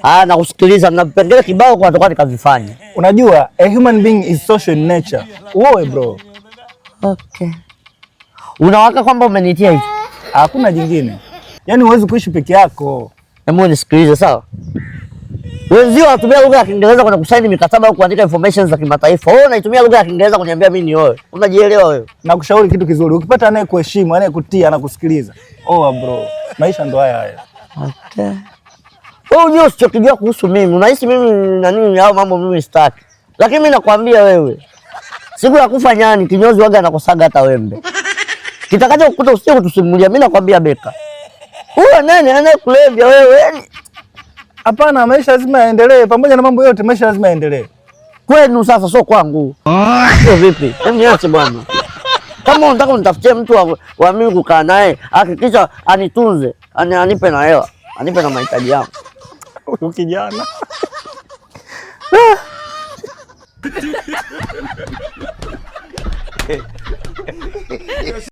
Nakusikiliza na vipengele kibao kwa toka nikavifanya. Unajua a human being is social in nature. Uoe bro. Okay. Unawaka kwamba umenitia hivi? Hakuna jingine. Yaani huwezi kuishi peke yako. Hebu nisikilize sawa? Wenzio wanatumia lugha ya Kiingereza kwa kusaini mikataba au kuandika information za kimataifa. Wewe unaitumia lugha ya Kiingereza kuniambia mimi nioe. Unajielewa wewe? Nakushauri kitu kizuri. Ukipata anayekuheshimu, anayekutia, anakusikiliza. Oa bro. Maisha ndo haya. Okay. Wewe unajua usichokijua kuhusu mimi. Unahisi mimi na nini hao mambo mimi sitaki. Lakini mimi nakwambia wewe. Siku ya kufa nyani kinyozi waga anakosaga hata wembe. Kitakacho kukuta usije kutusimulia. Mimi nakwambia Beka. Huyo nani anayekulevya wewe? Hapana, maisha lazima yaendelee. Pamoja na mambo yote, maisha lazima yaendelee. Kwenu sasa, sio kwangu. Sio vipi? Niache bwana. Kama unataka unitafutie mtu wa mimi kukaa naye, hakikisha anitunze, anipe na hewa, anipe na mahitaji yangu. Huyu kijana.